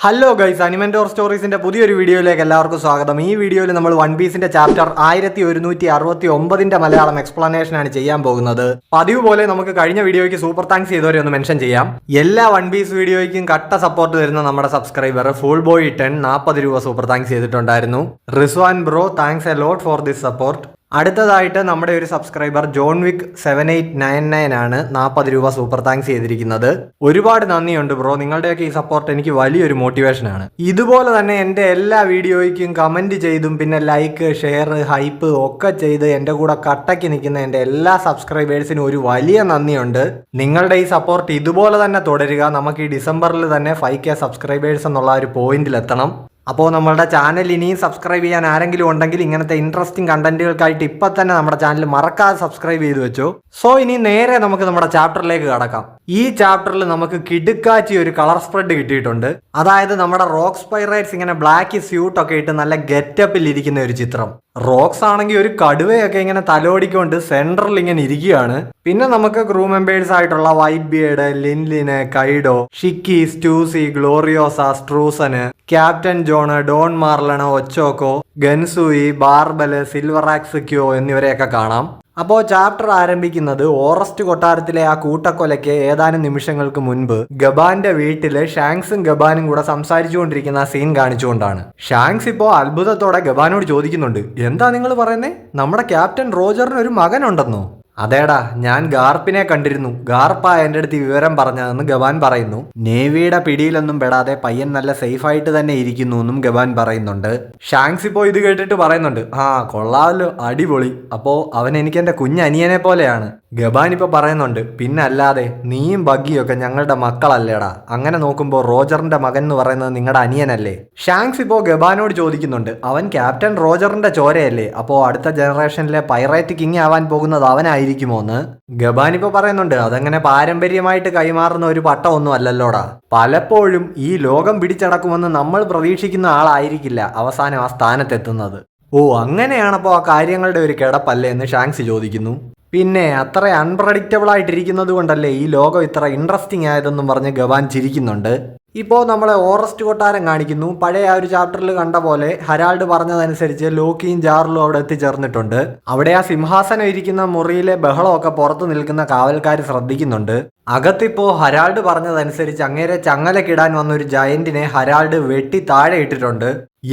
Hello guys, അനിമെന്റോർ സ്റ്റോറീസിന്റെ പുതിയൊരു വീഡിയോയിലേക്ക് എല്ലാവർക്കും സ്വാഗതം. ഈ വീഡിയോയിൽ നമ്മൾ വൺ പീസിന്റെ ചാപ്റ്റർ 1169 മലയാളം എക്സ്പ്ലനേഷൻ ആണ് ചെയ്യാൻ പോകുന്നത്. പതിവ് പോലെ നമുക്ക് കഴിഞ്ഞ വീഡിയോയ്ക്ക് സൂപ്പർ താങ്ക്സ് ചെയ്തവരെ ഒന്ന് മെൻഷൻ ചെയ്യാം. എല്ലാ വൺ പീസ് വീഡിയോയ്ക്കും കട്ട സപ്പോർട്ട് തരുന്ന നമ്മുടെ സബ്സ്ക്രൈബർ ഫുൾ ബോയ് 40 രൂപ സൂപ്പർ താങ്ക്സ് ചെയ്തിട്ടുണ്ടായിരുന്നു. Rizwan bro, thanks a lot for this support. അടുത്തതായിട്ട് നമ്മുടെ ഒരു സബ്സ്ക്രൈബർ ജോൺ വിക് 7899 ആണ് 40 രൂപ സൂപ്പർ താങ്ക്സ് ചെയ്തിരിക്കുന്നത്. ഒരുപാട് നന്ദിയുണ്ട് ബ്രോ, നിങ്ങളുടെയൊക്കെ ഈ സപ്പോർട്ട് എനിക്ക് വലിയൊരു മോട്ടിവേഷനാണ്. ഇതുപോലെ തന്നെ എൻ്റെ എല്ലാ വീഡിയോയ്ക്കും കമൻറ്റ് ചെയ്തും പിന്നെ ലൈക്ക്, ഷെയർ, ഹൈപ്പ് ഒക്കെ ചെയ്ത് എൻ്റെ കൂടെ കട്ടയ്ക്ക് നിൽക്കുന്ന എൻ്റെ എല്ലാ സബ്സ്ക്രൈബേഴ്സിനും ഒരു വലിയ നന്ദിയുണ്ട്. നിങ്ങളുടെ ഈ സപ്പോർട്ട് ഇതുപോലെ തന്നെ തുടരുക. നമുക്ക് ഈ ഡിസംബറിൽ തന്നെ 5K സബ്സ്ക്രൈബേഴ്സ് എന്നുള്ള ഒരു പോയിന്റിലെത്തണം. അപ്പോൾ നമ്മളുടെ ചാനൽ ഇനിയും സബ്സ്ക്രൈബ് ചെയ്യാൻ ആരെങ്കിലും ഉണ്ടെങ്കിൽ ഇങ്ങനത്തെ ഇൻട്രസ്റ്റിംഗ് കണ്ടന്റുകൾക്കായിട്ട് ഇപ്പം തന്നെ നമ്മുടെ ചാനൽ മറക്കാതെ സബ്സ്ക്രൈബ് ചെയ്ത് വെച്ചോ. സോ ഇനി നേരെ നമുക്ക് നമ്മുടെ ചാപ്റ്ററിലേക്ക് കടക്കാം. ഈ ചാപ്റ്ററിൽ നമുക്ക് കിടുക്കാച്ചി ഒരു കളർ സ്പ്രെഡ് കിട്ടിയിട്ടുണ്ട്. അതായത് നമ്മുടെ റോക്സ് പൈറേറ്റ്സ് ഇങ്ങനെ ബ്ലാക്ക് സ്യൂട്ടൊക്കെ ഇട്ട് നല്ല ഗെറ്റപ്പിൽ ഇരിക്കുന്ന ഒരു ചിത്രം. റോക്സ് ആണെങ്കിൽ ഒരു കടുവയൊക്കെ ഇങ്ങനെ തലോടിക്കൊണ്ട് സെൻട്രൽ ഇങ്ങനെ ഇരിക്കുകയാണ്. പിന്നെ നമുക്ക് ക്രൂ മെമ്പേഴ്സ് ആയിട്ടുള്ള Whitebeard, Linlin, Kaido, Shiki, Stussy, Gloriosa, Strussen, captain John, Don Marlon, Ochoko, Gansui, Barbel, Silver Axe Kyo എന്നിവരെയൊക്കെ കാണാം. അപ്പോൾ ചാപ്റ്റർ ആരംഭിക്കുന്നത് ഓറസ്റ്റ് കൊട്ടാരത്തിലെ ആ കൂട്ടക്കൊലയ്ക്ക് ഏതാനും നിമിഷങ്ങൾക്ക് മുൻപ് ഗബാന്റെ വീട്ടില് ഷാങ്ക്സും ഗബാനും കൂടെ സംസാരിച്ചുകൊണ്ടിരിക്കുന്ന ആ സീൻ കാണിച്ചുകൊണ്ടാണ്. ഷാങ്ക്സ് ഇപ്പോൾ അത്ഭുതത്തോടെ ഗബാനോട് ചോദിക്കുന്നുണ്ട്, എന്താ നിങ്ങൾ പറയുന്നേ, നമ്മുടെ ക്യാപ്റ്റൻ റോജറിന് ഒരു മകനുണ്ടെന്നോ? അതേടാ, ഞാൻ ഗാർപ്പിനെ കണ്ടിരുന്നു, ഗാർപ്പാ എൻ്റെ അടുത്ത് വിവരം പറഞ്ഞതെന്ന് ഗബാൻ പറയുന്നു. നേവിയുടെ പിടിയിലൊന്നും പെടാതെ പയ്യൻ നല്ല സേഫായിട്ട് തന്നെ ഇരിക്കുന്നു എന്നും ഗബാൻ പറയുന്നുണ്ട്. ഷാങ്ക്സ് ഇപ്പോൾ ഇത് കേട്ടിട്ട് പറയുന്നുണ്ട്, ആ കൊള്ളാമല്ലോ, അടിപൊളി, അപ്പോൾ അവൻ എനിക്ക് എൻ്റെ കുഞ്ഞനിയനെ പോലെയാണ്. ഗബാൻ ഇപ്പോൾ പറയുന്നുണ്ട്, പിന്നെ അല്ലാതെ നീയും ബഗ്ഗിയൊക്കെ ഞങ്ങളുടെ മക്കളല്ലേടാ, അങ്ങനെ നോക്കുമ്പോൾ റോജറിന്റെ മകൻ എന്ന് പറയുന്നത് നിങ്ങളുടെ അനിയനല്ലേ? ഷാങ്ക്സ് ഇപ്പോൾ ഗബാനോട് ചോദിക്കുന്നുണ്ട്, അവൻ ക്യാപ്റ്റൻ റോജറിന്റെ ചോരയല്ലേ, അപ്പോൾ അടുത്ത ജനറേഷനിലെ പൈറേറ്റ് കിങ് ആവാൻ പോകുന്നത് അവനായിരിക്കുമോ എന്ന്? ഗബാൻ ഇപ്പോൾ പറയുന്നുണ്ട്, അതങ്ങനെ പാരമ്പര്യമായിട്ട് കൈമാറുന്ന ഒരു പട്ടമൊന്നും അല്ലല്ലോടാ, പലപ്പോഴും ഈ ലോകം പിടിച്ചടക്കുമെന്ന് നമ്മൾ പ്രതീക്ഷിക്കുന്ന ആളായിരിക്കില്ല അവസാനം ആ സ്ഥാനത്തെത്തുന്നത്. ഓ, അങ്ങനെയാണപ്പോൾ ആ കാര്യങ്ങളുടെ ഒരു കിടപ്പല്ലേ എന്ന് ഷാങ്ക്സ് ചോദിക്കുന്നു. പിന്നെ അത്ര അൺപ്രഡിക്റ്റബിൾ ആയിട്ടിരിക്കുന്നത് കൊണ്ടല്ലേ ഈ ലോകം ഇത്ര ഇൻട്രസ്റ്റിംഗ് ആയതെന്നും പറഞ്ഞ് ഗബാൻ ചിരിക്കുന്നുണ്ട്. ഇപ്പോൾ നമ്മളെ ഓറസ്റ്റ് കൊട്ടാരം കാണിക്കുന്നു. പഴയ ആ ഒരു ചാപ്റ്ററിൽ കണ്ട പോലെ ഹരാൾഡ് പറഞ്ഞതനുസരിച്ച് ലോക്കിയും ജാർലും അവിടെ എത്തിച്ചേർന്നിട്ടുണ്ട്. അവിടെ ആ സിംഹാസനം ഇരിക്കുന്ന മുറിയിലെ ബഹളമൊക്കെ പുറത്തു നിൽക്കുന്ന കാവൽക്കാർ ശ്രദ്ധിക്കുന്നുണ്ട്. അകത്തിപ്പോ ഹരാൾഡ് പറഞ്ഞതനുസരിച്ച് അങ്ങേരെ ചങ്ങലക്കിടാൻ വന്ന ഒരു ജയന്റിനെ ഹരാൾഡ് വെട്ടി താഴെ ഇട്ടിട്ടുണ്ട്.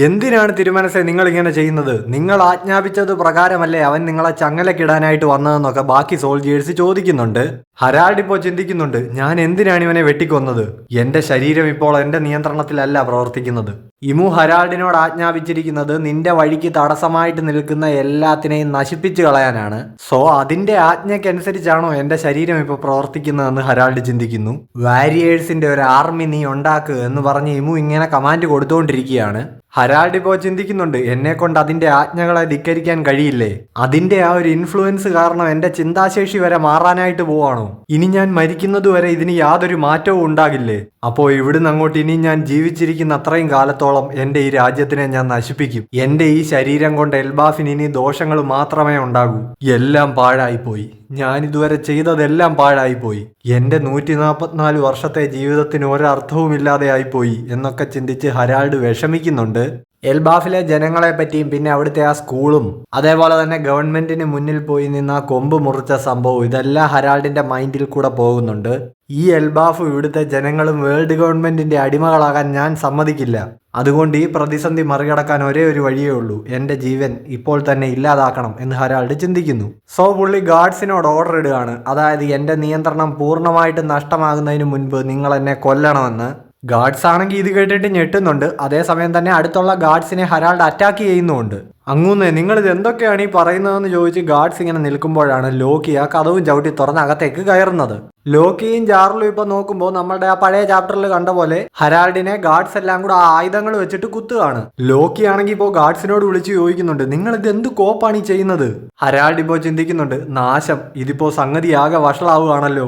എന്തിനാണ് തിരുമനസെ നിങ്ങൾ ഇങ്ങനെ ചെയ്യുന്നത്? നിങ്ങൾ ആജ്ഞാപിച്ചത് പ്രകാരമല്ലേ അവൻ നിങ്ങളെ ചങ്ങലക്കിടാനായിട്ട് വന്നതെന്നൊക്കെ ബാക്കി സോൾജിയേഴ്സ് ചോദിക്കുന്നുണ്ട്. ഹരാൾഡ് ഇപ്പോൾ ചിന്തിക്കുന്നുണ്ട്, ഞാൻ എന്തിനാണ് ഇവനെ വെട്ടിക്കൊന്നത്? എന്റെ ശരീരം ഇപ്പോൾ എന്റെ നിയന്ത്രണത്തിലല്ല പ്രവർത്തിക്കുന്നത്. ഇമു ഹരാൾഡിനോട് ആജ്ഞാപിച്ചിരിക്കുന്നത് നിന്റെ വഴിക്ക് തടസ്സമായിട്ട് നിൽക്കുന്ന എല്ലാത്തിനെയും നശിപ്പിച്ചു കളയാനാണ്. സോ അതിന്റെ ആജ്ഞയ്ക്കനുസരിച്ചാണോ എന്റെ ശരീരം ഇപ്പോൾ പ്രവർത്തിക്കുന്നതെന്ന് ഹരാൾഡ് ചിന്തിക്കുന്നു. വാരിയേഴ്സിന്റെ ഒരു ആർമി നീ ഉണ്ടാക്കുക എന്ന് പറഞ്ഞ് ഇമു ഇങ്ങനെ കമാൻഡ് കൊടുത്തുകൊണ്ടിരിക്കുകയാണ്. ഹരാൾഡ് ഇപ്പോൾ ചിന്തിക്കുന്നുണ്ട്, എന്നെ കൊണ്ട് അതിന്റെ ആജ്ഞകളെ ധിക്കരിക്കാൻ കഴിയില്ലേ? അതിന്റെ ആ ഒരു ഇൻഫ്ലുവൻസ് കാരണം എന്റെ ചിന്താശേഷി വരെ മാറാനായിട്ട് പോവാണോ? ഇനി ഞാൻ മരിക്കുന്നതുവരെ ഇതിന് യാതൊരു മാറ്റവും ഉണ്ടാകില്ലേ? അപ്പോൾ ഇവിടുന്ന് അങ്ങോട്ട് ഇനി ഞാൻ ജീവിച്ചിരിക്കുന്ന അത്രയും കാലത്തോളം എന്റെ ഈ രാജ്യത്തിനെ ഞാൻ നശിപ്പിക്കും. എന്റെ ഈ ശരീരം കൊണ്ട് എൽബാഫിന് ഇനി ദോഷങ്ങൾ മാത്രമേ ഉണ്ടാകൂ. എല്ലാം പാഴായിപ്പോയി, ഞാൻ ഇതുവരെ ചെയ്തതെല്ലാം പാഴായിപ്പോയി, എന്റെ 144 വർഷത്തെ ജീവിതത്തിന് ഒരർത്ഥവുമില്ലാതെ ആയിപ്പോയി എന്നൊക്കെ ചിന്തിച്ച് ഹരാൾഡ് വിഷമിക്കുന്നുണ്ട്. എൽബാഫിലെ ജനങ്ങളെ പറ്റിയും പിന്നെ അവിടുത്തെ ആ സ്കൂളും അതേപോലെ തന്നെ ഗവൺമെന്റിന് മുന്നിൽ പോയി നിന്ന് ആ കൊമ്പ് മുറിച്ച സംഭവം ഇതെല്ലാം ഹരാൾഡിന്റെ മൈൻഡിൽ കൂടെ പോകുന്നുണ്ട്. ഈ എൽബാഫ് ഇവിടുത്തെ ജനങ്ങളും വേൾഡ് ഗവൺമെന്റിന്റെ അടിമകളാകാൻ ഞാൻ സമ്മതിക്കില്ല. അതുകൊണ്ട് ഈ പ്രതിസന്ധി മറികടക്കാൻ ഒരേ ഒരു വഴിയേ ഉള്ളൂ, എന്റെ ജീവൻ ഇപ്പോൾ തന്നെ ഇല്ലാതാക്കണം എന്ന് ഹരാൾഡ് ചിന്തിക്കുന്നു. സോ പുള്ളി ഗാർഡ്സിനോട് ഓർഡർ ഇടുകയാണ്, അതായത് എന്റെ നിയന്ത്രണം പൂർണ്ണമായിട്ട് നഷ്ടമാകുന്നതിന് മുൻപ് നിങ്ങൾ എന്നെ കൊല്ലണമെന്ന്. ഗാർഡ്സ് ആണെങ്കിൽ ഇത് കേട്ടിട്ട് ഞെട്ടുന്നുണ്ട്. അതേസമയം തന്നെ അടുത്തുള്ള ഗാർഡ്സിനെ ഹരാൾഡ് അറ്റാക്ക് ചെയ്യുന്നുമുണ്ട്. അങ്ങൂന്നേ, നിങ്ങളിത് എന്തൊക്കെയാണ് ഈ പറയുന്നതെന്ന് ചോദിച്ച് ഗാർഡ്സ് ഇങ്ങനെ നിൽക്കുമ്പോഴാണ് ലോക്കി ആ കഥവും ചവിട്ടി തുറന്ന് അകത്തേക്ക് കയറുന്നത്. ലോക്കിയും ജാർലും ഇപ്പൊ നോക്കുമ്പോൾ നമ്മളുടെ ആ പഴയ ചാപ്റ്ററിൽ കണ്ട പോലെ ഹരാൾഡിനെ ഗാർഡ്സ് എല്ലാം കൂടെ ആ ആയുധങ്ങൾ വെച്ചിട്ട് കുത്തുകയാണ്. ലോക്കി ആണെങ്കിൽ ഇപ്പോൾ ഗാർഡ്സിനോട് വിളിച്ച് ചോദിക്കുന്നുണ്ട്, നിങ്ങൾ ഇത് എന്ത് കോപ്പാണ് ഈ ചെയ്യുന്നത്? ഹരാൾഡ് ഇപ്പോൾ ചിന്തിക്കുന്നുണ്ട്, നാശം, ഇതിപ്പോ സംഗതി ആകെ വഷളാവുകയാണല്ലോ,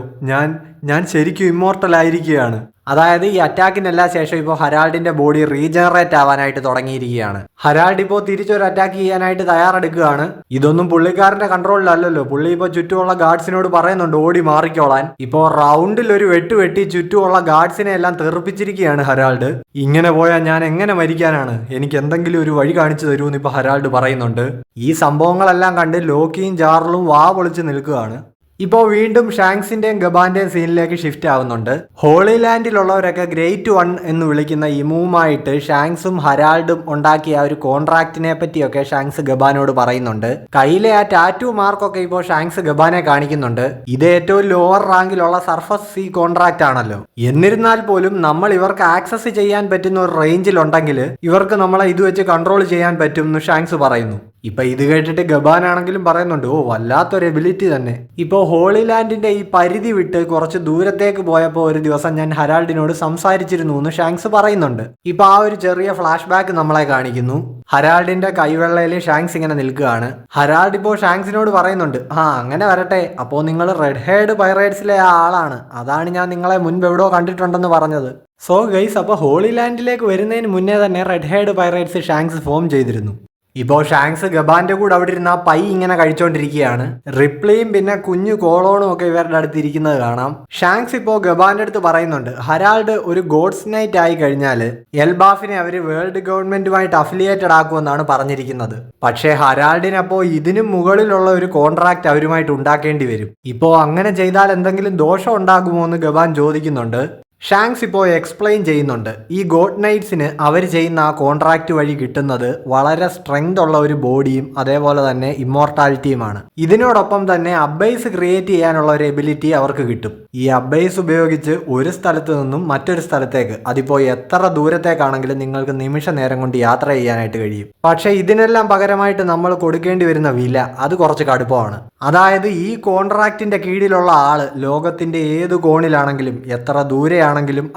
ഞാൻ ശരിക്കും ഇമ്മോർട്ടൽ ആയിരിക്കുകയാണ്. അതായത് ഈ അറ്റാക്കിനെല്ലാം ശേഷം ഇപ്പോൾ ഹരാൾഡിന്റെ ബോഡി റീജനറേറ്റ് ആവാനായിട്ട് തുടങ്ങിയിരിക്കുകയാണ്. ഹരാൾഡ് ഇപ്പോൾ തിരിച്ചൊരു അറ്റാക്ക് ചെയ്യാനായിട്ട് തയ്യാറെടുക്കുകയാണ്. ഇതൊന്നും പുള്ളിക്കാരന്റെ കൺട്രോളിലല്ലല്ലോ. പുള്ളി ഇപ്പോൾ ചുറ്റുമുള്ള ഗാർഡ്സിനോട് പറയുന്നുണ്ട് ഓടി മാറിക്കോളാൻ. ഇപ്പോൾ റൗണ്ടിൽ ഒരു വെട്ടി ചുറ്റുമുള്ള ഗാർഡ്സിനെ എല്ലാം തെറിപ്പിച്ചിരിക്കുകയാണ് ഹരാൾഡ്. ഇങ്ങനെ പോയാൽ ഞാൻ എങ്ങനെ മരിക്കാനാണ്, എനിക്ക് എന്തെങ്കിലും ഒരു വഴി കാണിച്ചു തരുമെന്ന് ഇപ്പോൾ ഹരാൾഡ് പറയുന്നുണ്ട്. ഈ സംഭവങ്ങളെല്ലാം കണ്ട് ലോക്കിയും ജാർലും വാ പൊളിച്ച് നിൽക്കുകയാണ്. ഇപ്പോൾ വീണ്ടും ഷാങ്സിന്റെയും ഗബാന്റെയും സീനിലേക്ക് ഷിഫ്റ്റ് ആവുന്നുണ്ട്. ഹോളി ലാൻഡിലുള്ളവരൊക്കെ ഗ്രേറ്റ് വൺ എന്ന് വിളിക്കുന്ന ഇമുവുമായിട്ട് ഷാങ്സും ഹരാൾഡും ഉണ്ടാക്കിയ ആ ഒരു കോൺട്രാക്റ്റിനെ പറ്റിയൊക്കെ ഷാങ്സ് ഗബാനോട് പറയുന്നുണ്ട്. കയ്യിലെ ആ ടാറ്റു മാർക്കൊക്കെ ഇപ്പോൾ ഷാങ്സ് ഗബാനെ കാണിക്കുന്നുണ്ട്. ഇത് ഏറ്റവും ലോവർ റാങ്കിലുള്ള സർഫസ് സീ കോൺട്രാക്റ്റ് ആണല്ലോ. എന്നിരുന്നാൽ പോലും നമ്മൾ ഇവർക്ക് ആക്സസ് ചെയ്യാൻ പറ്റുന്ന ഒരു റേഞ്ചിലുണ്ടെങ്കിൽ ഇവർക്ക് നമ്മളെ ഇത് വെച്ച് കൺട്രോൾ ചെയ്യാൻ പറ്റും എന്ന് ഷാങ്സ് പറയുന്നു. ഇപ്പൊ ഇത് കേട്ടിട്ട് ഗബാൻ ആണെങ്കിലും പറയുന്നുണ്ട് ഓ വല്ലാത്തൊരു എബിലിറ്റി തന്നെ. ഇപ്പോൾ ഹോളി ലാൻഡിന്റെ ഈ പരിധി വിട്ട് കുറച്ച് ദൂരത്തേക്ക് പോയപ്പോൾ ഒരു ദിവസം ഞാൻ ഹരാൾഡിനോട് സംസാരിച്ചിരുന്നു എന്ന് ഷാങ്സ് പറയുന്നുണ്ട്. ഇപ്പൊ ആ ഒരു ചെറിയ ഫ്ലാഷ് ബാക്ക് നമ്മളെ കാണിക്കുന്നു. ഹരാൾഡിന്റെ കൈവെള്ളയിൽ ഷാങ്സ് ഇങ്ങനെ നിൽക്കുകയാണ്. ഹരാൾഡ് ഇപ്പോൾ ഷാങ്സിനോട് പറയുന്നുണ്ട് അങ്ങനെ വരട്ടെ, അപ്പോൾ നിങ്ങൾ റെഡ് ഹെയർഡ് പൈറേറ്റ്സിലെ ആ ആളാണ്, അതാണ് ഞാൻ നിങ്ങളെ മുൻപ് എവിടെയോ കണ്ടിട്ടുണ്ടെന്ന് പറഞ്ഞത്. സോ ഗൈസ്, അപ്പോൾ ഹോളി ലാൻഡിലേക്ക് വരുന്നതിന് മുന്നേ തന്നെ red haired pirates Shanks form ചെയ്തിരുന്നു. ഇപ്പോൾ ഷാങ്സ് ഗബാന്റെ കൂടെ അവിടെ ഇരുന്ന പൈ ഇങ്ങനെ കഴിച്ചോണ്ടിരിക്കുകയാണ്. റിപ്ലിയും പിന്നെ കുഞ്ഞു കോളോണും ഒക്കെ ഇവരുടെ അടുത്ത് ഇരിക്കുന്നത് കാണാം. ഷാങ്സ് ഇപ്പോൾ ഗബാന്റെ അടുത്ത് പറയുന്നുണ്ട് ഹരാൾഡ് ഒരു ഗോഡ്സ് നൈറ്റ് ആയി കഴിഞ്ഞാൽ എൽബാഫിനെ അവർ വേൾഡ് ഗവൺമെന്റുമായിട്ട് അഫിലിയേറ്റഡ് ആക്കുമെന്നാണ് പറഞ്ഞിരിക്കുന്നത്. പക്ഷേ ഹരാൾഡിനപ്പോൾ ഇതിനും മുകളിലുള്ള ഒരു കോൺട്രാക്ട് അവരുമായിട്ട് ഉണ്ടാക്കേണ്ടി വരും. ഇപ്പോൾ അങ്ങനെ ചെയ്താൽ എന്തെങ്കിലും ദോഷം ഉണ്ടാകുമോ എന്ന് ഗബാൻ ചോദിക്കുന്നുണ്ട്. ഷാങ്സ് ഇപ്പോൾ എക്സ്പ്ലെയിൻ ചെയ്യുന്നുണ്ട്. ഈ ഗോഡ് നൈറ്റ്സിന് അവർ ചെയ്യുന്ന ആ കോൺട്രാക്റ്റ് വഴി കിട്ടുന്നത് വളരെ സ്ട്രെങ്ത് ഉള്ള ഒരു ബോഡിയും അതേപോലെ തന്നെ ഇമ്മോർട്ടാലിറ്റിയുമാണ്. ഇതിനോടൊപ്പം തന്നെ അബ്ബൈസ് ക്രിയേറ്റ് ചെയ്യാനുള്ള ഒരു എബിലിറ്റി അവർക്ക് കിട്ടും. ഈ അബ്ബൈസ് ഉപയോഗിച്ച് ഒരു സ്ഥലത്ത് നിന്നും മറ്റൊരു സ്ഥലത്തേക്ക്, അതിപ്പോൾ എത്ര ദൂരത്തേക്കാണെങ്കിലും നിങ്ങൾക്ക് നിമിഷ നേരം കൊണ്ട് യാത്ര ചെയ്യാനായിട്ട് കഴിയും. പക്ഷേ ഇതിനെല്ലാം പകരമായിട്ട് നമ്മൾ കൊടുക്കേണ്ടി വരുന്ന വില അത് കുറച്ച് കടുപ്പമാണ്. അതായത് ഈ കോൺട്രാക്റ്റിന്റെ കീഴിലുള്ള ആള് ലോകത്തിന്റെ ഏത് കോണിലാണെങ്കിലും എത്ര ദൂരെയാണെങ്കിലും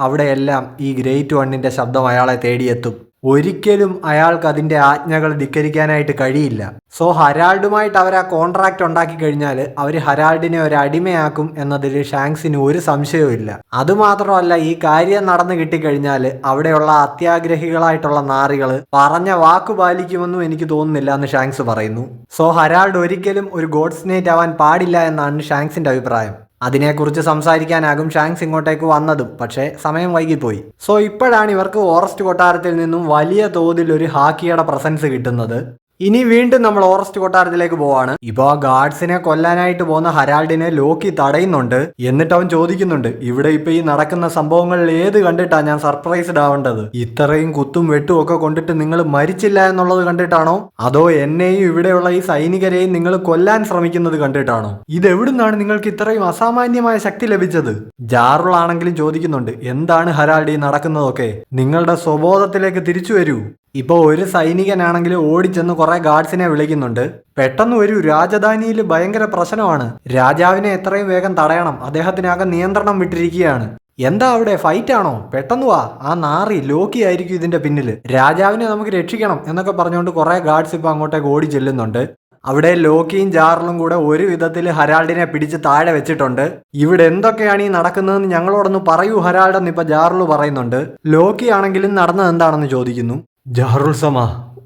അവിടെയെല്ലാം ഈ ഗ്രേറ്റ് വണ്ണിന്റെ ശബ്ദം അയാളെ തേടിയെത്തും. ഒരിക്കലും അയാൾക്ക് അതിന്റെ ആജ്ഞകൾ ധിക്കരിക്കാനായിട്ട് കഴിയില്ല. സോ ഹരാൾഡുമായിട്ട് അവർ ആ കോൺട്രാക്ട് ഉണ്ടാക്കി കഴിഞ്ഞാൽ അവർ ഹരാൾഡിനെ ഒരു അടിമയാക്കും എന്നതിൽ ഷാങ്സിന് ഒരു സംശയവും. അതുമാത്രമല്ല, ഈ കാര്യം നടന്നു കിട്ടിക്കഴിഞ്ഞാൽ അവിടെയുള്ള അത്യാഗ്രഹികളായിട്ടുള്ള നാറികൾ പറഞ്ഞ വാക്കു പാലിക്കുമെന്നും എനിക്ക് തോന്നുന്നില്ല എന്ന് ഷാങ്സ് പറയുന്നു. സോ ഹരാൾഡ് ഒരിക്കലും ഒരു ഗോഡ്സ് നൈറ്റ് ആവാൻ പാടില്ല എന്നാണ് ഷാങ്സിന്റെ അഭിപ്രായം. അതിനെക്കുറിച്ച് സംസാരിക്കാനാകും ഷാങ്സ് ഇങ്ങോട്ടേക്ക് വന്നതും, പക്ഷേ സമയം വൈകിപ്പോയി. സോ ഇപ്പോഴാണ് ഇവർക്ക് ഓറസ്റ്റ് കൊട്ടാരത്തിൽ നിന്നും വലിയ തോതിൽ ഒരു ഹാക്കിയുടെ പ്രസൻസ് കിട്ടുന്നത്. ഇനി വീണ്ടും നമ്മൾ ഓറസ്റ്റ് കൊട്ടാരത്തിലേക്ക് പോവാണ്. ഇപ്പൊ ആ ഗാർഡ്സിനെ കൊല്ലാനായിട്ട് പോകുന്ന ഹരാൾഡിനെ ലോക്കി തടയുന്നുണ്ട്. എന്നിട്ട് അവൻ ചോദിക്കുന്നുണ്ട് ഇവിടെ ഇപ്പൊ ഈ നടക്കുന്ന സംഭവങ്ങളിൽ ഏത് കണ്ടിട്ടാ ഞാൻ സർപ്രൈസ്ഡ് ആവേണ്ടത്? ഇത്രയും കുത്തും വെട്ടും ഒക്കെ കൊണ്ടിട്ട് നിങ്ങൾ മരിച്ചില്ല എന്നുള്ളത് കണ്ടിട്ടാണോ, അതോ എന്നെയും ഇവിടെയുള്ള ഈ സൈനികരെയും നിങ്ങൾ കൊല്ലാൻ ശ്രമിക്കുന്നത് കണ്ടിട്ടാണോ? ഇതെവിടുന്നാണ് നിങ്ങൾക്ക് ഇത്രയും അസാമാന്യമായ ശക്തി ലഭിച്ചത്? ജാറുളാണെങ്കിലും ചോദിക്കുന്നുണ്ട് എന്താണ് ഹരാൾഡ് ഈ നടക്കുന്നതൊക്കെ, നിങ്ങളുടെ സ്വബോധത്തിലേക്ക് തിരിച്ചു വരൂ. ഇപ്പോൾ ഒരു സൈനികനാണെങ്കിലും ഓടിച്ചെന്ന് കുറെ ഗാർഡ്സിനെ വിളിക്കുന്നുണ്ട്. പെട്ടെന്ന് ഒരു രാജധാനിയിൽ ഭയങ്കര പ്രശ്നമാണ്. രാജാവിനെ എത്രയും വേഗം തടയണം, അദ്ദേഹത്തിനാകെ നിയന്ത്രണം വിട്ടിരിക്കുകയാണ്. എന്താ അവിടെ ഫൈറ്റ് ആണോ? പെട്ടെന്ന് വാ, ആ നാറി ലോക്കി ആയിരിക്കും ഇതിന്റെ പിന്നിൽ. രാജാവിനെ നമുക്ക് രക്ഷിക്കണം എന്നൊക്കെ പറഞ്ഞുകൊണ്ട് കുറെ ഗാർഡ്സ് ഇപ്പൊ അങ്ങോട്ടേക്ക് ഓടി ചെല്ലുന്നുണ്ട്. അവിടെ ലോക്കിയും ജാർലും കൂടെ ഒരു വിധത്തിൽ ഹരാൾഡിനെ പിടിച്ച് താഴെ വെച്ചിട്ടുണ്ട്. ഇവിടെ എന്തൊക്കെയാണ് ഈ നടക്കുന്നതെന്ന് ഞങ്ങളോടൊന്ന് പറയൂ ഹരാൾഡ് എന്ന് ഇപ്പൊ ജാർലു പറയുന്നുണ്ട്. ലോക്കി ആണെങ്കിലും നടന്നത് എന്താണെന്ന് ചോദിക്കുന്നു. ജാറുൽ സമ,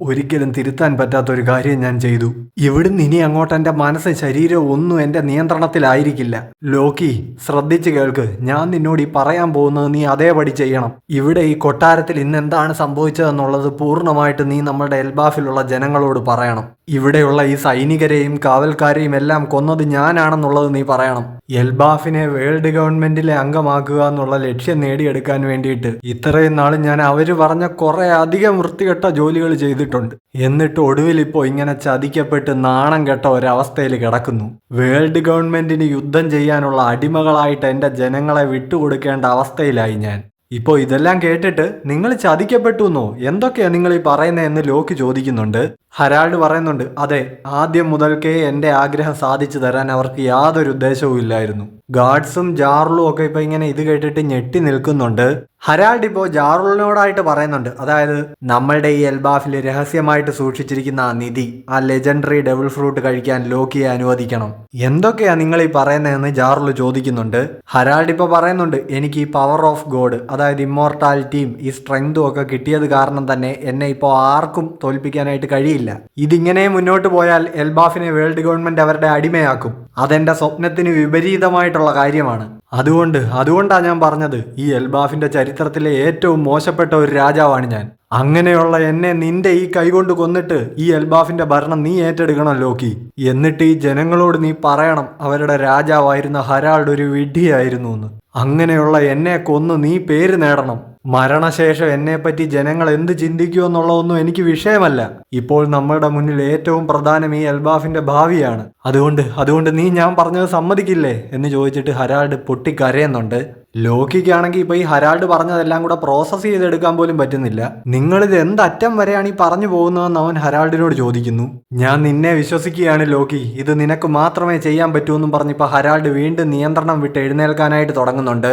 ഒരിക്കലും തിരുത്താൻ പറ്റാത്തൊരു കാര്യം ഞാൻ ചെയ്തു. ഇവിടുന്ന് ഇനി അങ്ങോട്ട് എൻ്റെ മനസ്സ് ശരീരം ഒന്നും എൻ്റെ നിയന്ത്രണത്തിലായിരിക്കില്ല. ലോക്കി, ശ്രദ്ധിച്ച് കേൾക്ക്. ഞാൻ നിന്നോട് ഈ പറയാൻ പോകുന്നത് നീ അതേപടി ചെയ്യണം. ഇവിടെ ഈ കൊട്ടാരത്തിൽ ഇന്ന് എന്താണ് സംഭവിച്ചതെന്നുള്ളത് പൂർണ്ണമായിട്ട് നീ നമ്മുടെ എൽബാഫിലുള്ള ജനങ്ങളോട് പറയണം. ഇവിടെയുള്ള ഈ സൈനികരെയും കാവൽക്കാരെയും എല്ലാം കൊന്നത് ഞാനാണെന്നുള്ളത് നീ പറയണം. എൽബാഫിനെ വേൾഡ് ഗവൺമെന്റിലെ അംഗമാക്കുക എന്നുള്ള ലക്ഷ്യം നേടിയെടുക്കാൻ വേണ്ടിയിട്ട് ഇത്രയും നാൾ ഞാൻ അവര് പറഞ്ഞ കുറെ അധികം വൃത്തികെട്ട ജോലികൾ ചെയ്തിട്ടുണ്ട്. എന്നിട്ട് ഒടുവിൽ ഇപ്പോൾ ഇങ്ങനെ ചതിക്കപ്പെട്ട് നാണം കെട്ട ഒരവസ്ഥയിൽ കിടക്കുന്നു. വേൾഡ് ഗവൺമെന്റിന് യുദ്ധം ചെയ്യാനുള്ള അടിമകളായിട്ട് എൻ്റെ ജനങ്ങളെ വിട്ടുകൊടുക്കേണ്ട അവസ്ഥയിലായി ഞാൻ. ഇപ്പോൾ ഇതെല്ലാം കേട്ടിട്ട് നിങ്ങൾ ചതിക്കപ്പെട്ടു എന്നോ, എന്തൊക്കെയാ നിങ്ങൾ ഈ പറയുന്നതെന്ന് ലോക്കി ചോദിക്കുന്നുണ്ട്. ഹരാൾഡ് പറയുന്നുണ്ട് അതെ, ആദ്യം മുതൽക്കേ എൻ്റെ ആഗ്രഹം സാധിച്ചു തരാൻ അവർക്ക് യാതൊരു ഉദ്ദേശവും ഇല്ലായിരുന്നു. ഗാർഡ്സും ജാർലും ഒക്കെ ഇപ്പൊ ഇങ്ങനെ ഇത് കേട്ടിട്ട് ഞെട്ടി നിൽക്കുന്നുണ്ട്. ഹരാൾഡ് ഇപ്പോൾ ജാറുളിനോടായിട്ട് പറയുന്നുണ്ട്, അതായത് നമ്മളുടെ ഈ എൽബാഫിൽ രഹസ്യമായിട്ട് സൂക്ഷിച്ചിരിക്കുന്ന ആ നിധി, ആ ലെജൻഡറി ഡബിൾ ഫ്രൂട്ട് കഴിക്കാൻ ലോക്കിയെ അനുവദിക്കണം. എന്തൊക്കെയാ നിങ്ങൾ ഈ പറയുന്നതെന്ന് ജാറുൾ ചോദിക്കുന്നുണ്ട്. ഹരാൾഡ് ഇപ്പോൾ പറയുന്നുണ്ട്, എനിക്ക് ഈ പവർ ഓഫ് ഗോഡ്, അതായത് ഇമ്മോർട്ടാലിറ്റിയും ഈ സ്ട്രെങ്തും ഒക്കെ കിട്ടിയത് കാരണം തന്നെ എന്നെ ഇപ്പോൾ ആർക്കും തോൽപ്പിക്കാനായിട്ട് കഴിയില്ല. ഇതിങ്ങനെ മുന്നോട്ട് പോയാൽ എൽബാഫിനെ വേൾഡ് ഗവൺമെന്റ് അവരുടെ അടിമയാക്കും. അതെന്റെ സ്വപ്നത്തിന് വിപരീതമായിട്ടുള്ള കാര്യമാണ്. അതുകൊണ്ടാണ് ഞാൻ പറഞ്ഞത്, ഈ എൽബാഫിന്റെ ചരിത്രത്തിലെ ഏറ്റവും മോശപ്പെട്ട ഒരു രാജാവാണ് ഞാൻ. അങ്ങനെയുള്ള എന്നെ നിന്റെ ഈ കൈകൊണ്ട് കൊന്നിട്ട് ഈ എൽബാഫിന്റെ ഭരണം നീ ഏറ്റെടുക്കണം ലോക്കി. എന്നിട്ട് ഈ ജനങ്ങളോട് നീ പറയണം അവരുടെ രാജാവായിരുന്ന ഹരാൾഡ് ഒരു വിഡ്ഢിയായിരുന്നു എന്ന്. അങ്ങനെയുള്ള എന്നെ കൊന്ന് നീ പേര് നേടണം. മരണശേഷം എന്നെപ്പറ്റി ജനങ്ങൾ എന്ത് ചിന്തിക്കുമെന്നുള്ളതൊന്നും എനിക്ക് വിഷയമല്ല. ഇപ്പോൾ നമ്മളുടെ മുന്നിൽ ഏറ്റവും പ്രധാനം ഈ എൽബാഫിന്റെ ഭാവിയാണ്. അതുകൊണ്ട് നീ ഞാൻ പറഞ്ഞത് സമ്മതിക്കില്ലേ എന്ന് ചോദിച്ചിട്ട് ഹരാൾഡ് പൊട്ടിക്കരയുന്നുണ്ട്. ലോക്കിക്കാണെങ്കിൽ ഇപ്പൊ ഈ ഹരാൾഡ് പറഞ്ഞതെല്ലാം കൂടെ പ്രോസസ്സ് ചെയ്തെടുക്കാൻ പോലും പറ്റുന്നില്ല. നിങ്ങളിത് എന്തറ്റം വരെയാണ് ഈ പറഞ്ഞു പോകുന്നതെന്ന് അവൻ ഹരാൾഡിനോട് ചോദിക്കുന്നു. ഞാൻ നിന്നെ വിശ്വസിക്കുകയാണ് ലോക്കി, ഇത് നിനക്ക് മാത്രമേ ചെയ്യാൻ പറ്റൂ എന്നും പറഞ്ഞിപ്പോ ഹരാൾഡ് വീണ്ടും നിയന്ത്രണം വിട്ട് എഴുന്നേൽക്കാനായിട്ട് തുടങ്ങുന്നുണ്ട്.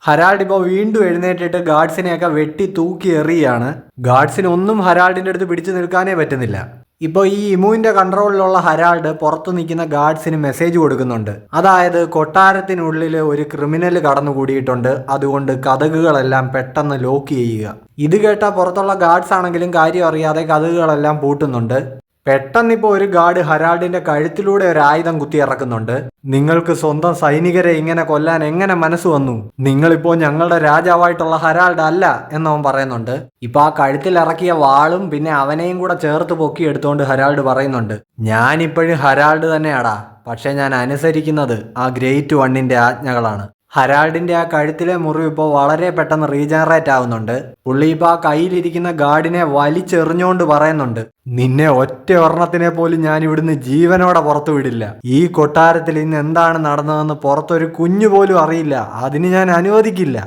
ഹരാൾഡ് ഇപ്പോൾ വീണ്ടും എഴുന്നേറ്റിട്ട് ഗാർഡ്സിനെയൊക്കെ വെട്ടി തൂക്കി എറിയാണ്. ഗാർഡ്സിന് ഒന്നും ഹരാൾഡിന്റെ അടുത്ത് പിടിച്ചു നിൽക്കാനേ പറ്റുന്നില്ല. ഇപ്പോൾ ഈ ഇമുവിന്റെ കൺട്രോളിലുള്ള ഹരാൾഡ് പുറത്തു നിൽക്കുന്ന ഗാർഡ്സിന് മെസ്സേജ് കൊടുക്കുന്നുണ്ട്, അതായത് കൊട്ടാരത്തിനുള്ളിൽ ഒരു ക്രിമിനൽ കടന്നുകൂടിയിട്ടുണ്ട്, അതുകൊണ്ട് കതകുകളെല്ലാം പെട്ടെന്ന് ലോക്ക് ചെയ്യുക. ഇത് കേട്ട പുറത്തുള്ള ഗാർഡ്സ് ആണെങ്കിലും കാര്യം അറിയാതെ കതകുകളെല്ലാം പൂട്ടുന്നുണ്ട്. പെട്ടെന്നിപ്പോൾ ഒരു ഗാർഡ് ഹരാൾഡിന്റെ കഴുത്തിലൂടെ ഒരു ആയുധം കുത്തി ഇറക്കുന്നുണ്ട്. നിങ്ങൾക്ക് സ്വന്തം സൈനികരെ ഇങ്ങനെ കൊല്ലാൻ എങ്ങനെ മനസ്സ് വന്നു? നിങ്ങളിപ്പോ ഞങ്ങളുടെ രാജാവായിട്ടുള്ള ഹരാൾഡ് അല്ല എന്നവൻ പറയുന്നുണ്ട്. ഇപ്പൊ ആ കഴുത്തിൽ ഇറക്കിയ വാളും പിന്നെ അവനെയും കൂടെ ചേർത്ത് പൊക്കി എടുത്തുകൊണ്ട് ഹരാൾഡ് പറയുന്നുണ്ട്, ഞാനിപ്പോഴും ഹരാൾഡ് തന്നെയാടാ, പക്ഷെ ഞാൻ അനുസരിക്കുന്നത് ആ ഗ്രേറ്റ് വണ്ണിന്റെ ആജ്ഞകളാണ്. ഹരാൾഡിന്റെ ആ കഴുത്തിലെ മുറിവ് ഇപ്പോൾ വളരെ പെട്ടെന്ന് റീജനറേറ്റ് ആവുന്നുണ്ട്. പുള്ളി ഇപ്പോൾ ആ കയ്യിലിരിക്കുന്ന ഗാർഡിനെ വലിച്ചെറിഞ്ഞുകൊണ്ട് പറയുന്നുണ്ട്, നിന്നെ ഒറ്റ ഒരെണ്ണത്തിനെ പോലും ഞാൻ ഇവിടുന്ന് ജീവനോടെ പുറത്തു വിടില്ല. ഈ കൊട്ടാരത്തിൽ ഇന്ന് എന്താണ് നടന്നതെന്ന് പുറത്തൊരു കുഞ്ഞു പോലും അറിയില്ല. അതിന് ഞാൻ അനുവദിക്കില്ല.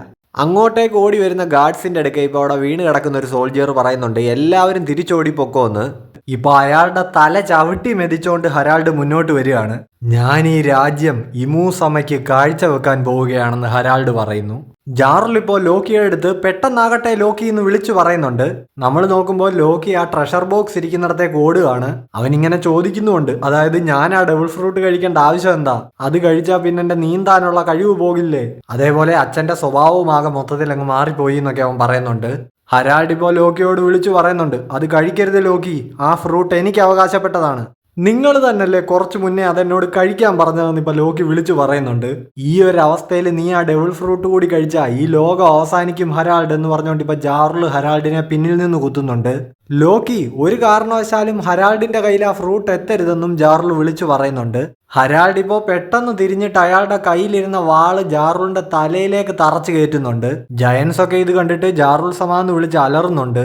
അങ്ങോട്ടേക്ക് ഓടി വരുന്ന ഗാർഡ്സിന്റെ അടുക്ക ഇപ്പോൾ അവിടെ വീണ് കിടക്കുന്ന ഒരു സോൾജിയർ പറയുന്നുണ്ട്, എല്ലാവരും തിരിച്ചോടി പൊക്കോന്ന്. ഇപ്പൊ അയാളുടെ തല ചവിട്ടി മെതിച്ചുകൊണ്ട് ഹരാൾഡ് മുന്നോട്ട് വരികയാണ്. ഞാൻ ഈ രാജ്യം ഇമൂസമയ്ക്ക് കാഴ്ചവെക്കാൻ പോവുകയാണെന്ന് ഹരാൾഡ് പറയുന്നു. ജാറുൾ ഇപ്പോൾ ലോക്കിയെ എടുത്ത് പെട്ടെന്നാകട്ടെ ലോക്കി എന്ന് വിളിച്ചു പറയുന്നുണ്ട്. നമ്മൾ നോക്കുമ്പോൾ ലോക്കി ആ ട്രഷർ ബോക്സ് ഇരിക്കുന്നിടത്തേക്ക് ഓടുകയാണ്. അവൻ ഇങ്ങനെ ചോദിക്കുന്നുണ്ട്, അതായത് ഞാൻ ആ ഡബിൾ ഫ്രൂട്ട് കഴിക്കേണ്ട ആവശ്യം എന്താ? അത് കഴിച്ചാൽ പിന്നെ എന്റെ നീന്താനുള്ള കഴിവ് പോകില്ലേ? അതേപോലെ അച്ഛന്റെ സ്വഭാവവും ആകെ മൊത്തത്തിൽ അങ്ങ് മാറിപ്പോയി എന്നൊക്കെ അവൻ പറയുന്നുണ്ട്. ഹരാൾഡ് ഇപ്പോൾ ലോക്കിയോട് വിളിച്ചു പറയുന്നുണ്ട്, അത് കഴിക്കരുത് ലോക്കി, ആ ഫ്രൂട്ട് എനിക്ക് അവകാശപ്പെട്ടതാണ്. നിങ്ങൾ തന്നെയല്ലേ കുറച്ച് മുന്നേ അതെന്നോട് കഴിക്കാൻ പറഞ്ഞതെന്ന് ഇപ്പൊ ലോക്കി വിളിച്ചു പറയുന്നുണ്ട്. ഈ ഒരു അവസ്ഥയിൽ നീ ആ ഡബിൾ ഫ്രൂട്ട് കൂടി കഴിച്ചാ ഈ ലോകം അവസാനിക്കും ഹരാൾഡ് എന്ന് പറഞ്ഞുകൊണ്ട് ഇപ്പൊ ജാറുൾ ഹരാൾഡിനെ പിന്നിൽ നിന്ന് കുത്തുന്നുണ്ട്. ലോക്കി ഒരു കാരണവശാലും ഹരാൾഡിന്റെ കയ്യിൽ ആ ഫ്രൂട്ട് എത്തരുതെന്നും ജാറുൾ വിളിച്ചു പറയുന്നുണ്ട്. ഹരാൾഡ് ഇപ്പോൾ പെട്ടെന്ന് തിരിഞ്ഞിട്ട് അയാളുടെ കയ്യിലിരുന്ന വാള് ജാറുളിന്റെ തലയിലേക്ക് തറച്ചു കയറ്റുന്നുണ്ട്. ജയൻസ് ഒക്കെ ഇത് കണ്ടിട്ട് ജാറുൾ സമാന്ന് വിളിച്ച് അലറുന്നുണ്ട്.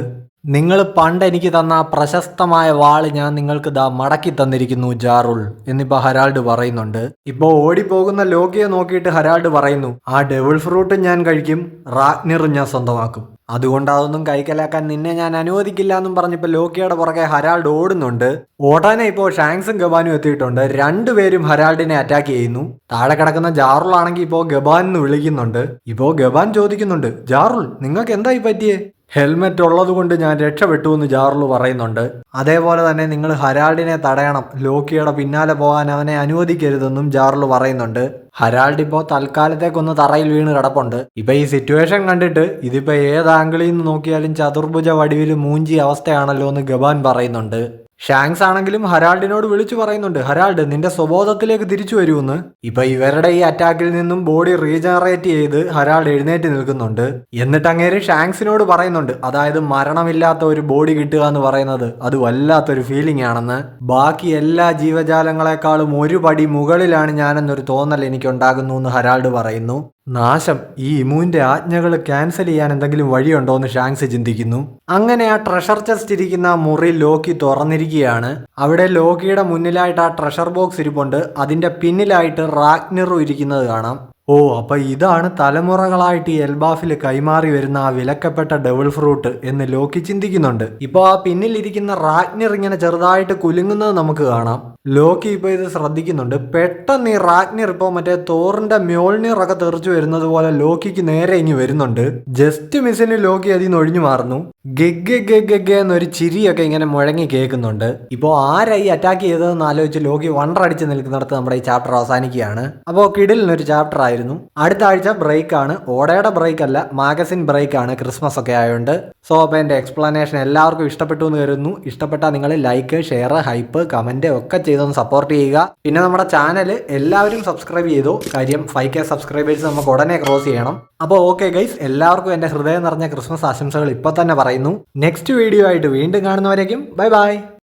നിങ്ങൾ പണ്ട് എനിക്ക് തന്ന ആ പ്രശസ്തമായ വാള് ഞാൻ നിങ്ങൾക്ക് ദാ മടക്കി തന്നിരിക്കുന്നു ജാറുൾ എന്നിപ്പോ ഹരാൾഡ് പറയുന്നുണ്ട്. ഇപ്പോ ഓടിപ്പോകുന്ന ലോക്കിയെ നോക്കിയിട്ട് ഹരാൾഡ് പറയുന്നു, ആ ഡബിൾ ഫ്രൂട്ടും ഞാൻ കഴിക്കും, റാഗ്നിറും ഞാൻ സ്വന്തമാക്കും. അതുകൊണ്ട് അതൊന്നും കൈക്കലാക്കാൻ നിന്നെ ഞാൻ അനുവദിക്കില്ല എന്നും പറഞ്ഞിപ്പോ ലോക്കിയുടെ പുറകെ ഹരാൾഡ് ഓടുന്നുണ്ട്. ഓടാനെ ഇപ്പോൾ ഷാങ്സും ഗബാനും എത്തിയിട്ടുണ്ട്. രണ്ടുപേരും ഹരാൾഡിനെ അറ്റാക്ക് ചെയ്യുന്നു. താഴെ കിടക്കുന്ന ജാറുൾ ആണെങ്കിൽ ഇപ്പോ ഗബാൻ എന്ന് വിളിക്കുന്നുണ്ട്. ഇപ്പോ ഗബാൻ ചോദിക്കുന്നുണ്ട്, ജാറുൾ നിങ്ങൾക്ക് എന്തായി പറ്റിയേ? ഹെൽമെറ്റ് ഉള്ളത് കൊണ്ട് ഞാൻ രക്ഷപ്പെട്ടു എന്ന് ജാറുൾ പറയുന്നുണ്ട്. അതേപോലെ തന്നെ നിങ്ങൾ ഹരാൾഡിനെ തടയണം, ലോക്കിയുടെ പിന്നാലെ പോകാൻ അവനെ അനുവദിക്കരുതെന്നും ജാറുൾ പറയുന്നുണ്ട്. ഹരാൾഡ് ഇപ്പോൾ തൽക്കാലത്തേക്കൊന്ന് തറയിൽ വീണ് കിടപ്പുണ്ട്. ഇപ്പൊ ഈ സിറ്റുവേഷൻ കണ്ടിട്ട് ഇതിപ്പോ ഏത് ആംഗിളിൽ നിന്ന് നോക്കിയാലും ചതുർഭുജ വടിവിൽ മൂഞ്ചി അവസ്ഥയാണല്ലോ എന്ന് ഗബാൻ പറയുന്നുണ്ട്. ഷാങ്സ് ആണെങ്കിലും ഹരാൾഡിനോട് വിളിച്ചു പറയുന്നുണ്ട്, ഹരാൾഡ് നിന്റെ സ്വബോധത്തിലേക്ക് തിരിച്ചു വരുമെന്ന്. ഇപ്പൊ ഇവരുടെ ഈ അറ്റാക്കിൽ നിന്നും ബോഡി റീജനറേറ്റ് ചെയ്ത് ഹരാൾഡ് എഴുന്നേറ്റ് നിൽക്കുന്നുണ്ട്. എന്നിട്ട് അങ്ങേര് ഷാങ്സിനോട് പറയുന്നുണ്ട്, അതായത് മരണമില്ലാത്ത ഒരു ബോഡി കിട്ടുക എന്ന് പറയുന്നത് അത് വല്ലാത്തൊരു ഫീലിംഗ് ആണെന്ന്. ബാക്കി എല്ലാ ജീവജാലങ്ങളെക്കാളും ഒരു പടി മുകളിലാണ് ഞാനെന്നൊരു തോന്നൽ എനിക്കുണ്ടാകുന്നു എന്ന് ഹരാൾഡ് പറയുന്നു. നാശം, ഈ ഇമുവിന്റെ ആജ്ഞകൾ ക്യാൻസൽ ചെയ്യാൻ എന്തെങ്കിലും വഴിയുണ്ടോ എന്ന് ഷാങ്സ് ചിന്തിക്കുന്നു. അങ്ങനെ ആ ട്രഷർ ചെസ്റ്റ് ഇരിക്കുന്ന മുറി ലോക്കി തുറന്നിരിക്കുകയാണ്. അവിടെ ലോക്കിയുടെ മുന്നിലായിട്ട് ആ ട്രഷർ ബോക്സ് ഇരിപ്പുണ്ട്. അതിന്റെ പിന്നിലായിട്ട് റാഗ്നിറു ഇരിക്കുന്നത് കാണാം. ഓ, അപ്പൊ ഇതാണ് തലമുറകളായിട്ട് ഈ എൽബാഫിൽ കൈമാറി വരുന്ന ആ വിലക്കപ്പെട്ട ഡെവിൾ ഫ്രൂട്ട് എന്ന് ലോക്കി ചിന്തിക്കുന്നുണ്ട്. ഇപ്പൊ ആ പിന്നിലിരിക്കുന്ന റാഗ്നർ ഇങ്ങനെ ചെറുതായിട്ട് കുലുങ്ങുന്നത് നമുക്ക് കാണാം. ലോക്കി ഇപ്പൊ ഇത് ശ്രദ്ധിക്കുന്നുണ്ട്. പെട്ടെന്ന് ഈ റാഗ്നർ ഇപ്പൊ മറ്റേ തോറിന്റെ മ്യോൾനിർ ഒക്കെ തെറിച്ചു വരുന്നത് പോലെ ലോക്കിക്ക് നേരെ ഇങ്ങി വരുന്നുണ്ട്. ജസ്റ്റ് മിസ്സിന് ലോക്കി അതിൽ നിന്ന് ഒഴിഞ്ഞു മാറുന്നു. ഗെഗ് ഗെഗ് എന്നൊരു ചിരിയൊക്കെ ഇങ്ങനെ മുഴങ്ങി കേൾക്കുന്നുണ്ട്. ഇപ്പോ ആരായി അറ്റാക്ക് ചെയ്തതെന്ന് ആലോചിച്ച് ലോക്കി വണ്ടറടിച്ച് നിൽക്കുന്നിടത്ത് നമ്മുടെ ഈ ചാപ്റ്റർ അവസാനിക്കുകയാണ്. അപ്പോൾ കിഡിലിനൊരു ചാപ്റ്റർ ആയിരുന്നു. അടുത്ത ആഴ്ച ബ്രേക്ക് ആണ്. ഓടയുടെ ബ്രേക്ക് അല്ല, മാഗസിൻ ബ്രേക്ക് ആണ്, ക്രിസ്മസ് ഒക്കെ ആയതുകൊണ്ട്. സോ അപ്പോൾ എൻ്റെ എക്സ്പ്ലനേഷൻ എല്ലാവർക്കും ഇഷ്ടപ്പെട്ടു എന്ന് കരുതുന്നു. ഇഷ്ടപ്പെട്ടാൽ നിങ്ങൾ ലൈക്ക്, ഷെയർ, ഹൈപ്പ്, കമന്റ് ഒക്കെ ചെയ്തൊന്ന് സപ്പോർട്ട് ചെയ്യുക. പിന്നെ നമ്മുടെ ചാനൽ എല്ലാവരും സബ്സ്ക്രൈബ് ചെയ്തു. കാര്യം 5K സബ്സ്ക്രൈബേഴ്സ് നമുക്ക് ഉടനെ ക്രോസ് ചെയ്യണം. അപ്പോൾ ഓക്കെ ഗൈസ്, എല്ലാവർക്കും എൻ്റെ ഹൃദയം നിറഞ്ഞ ക്രിസ്മസ് ആശംസകൾ ഇപ്പോൾ തന്നെ പറയുന്നു. നെക്സ്റ്റ് വീഡിയോ ആയിട്ട് വീണ്ടും കാണുന്നവരേക്കും ബൈ ബൈ.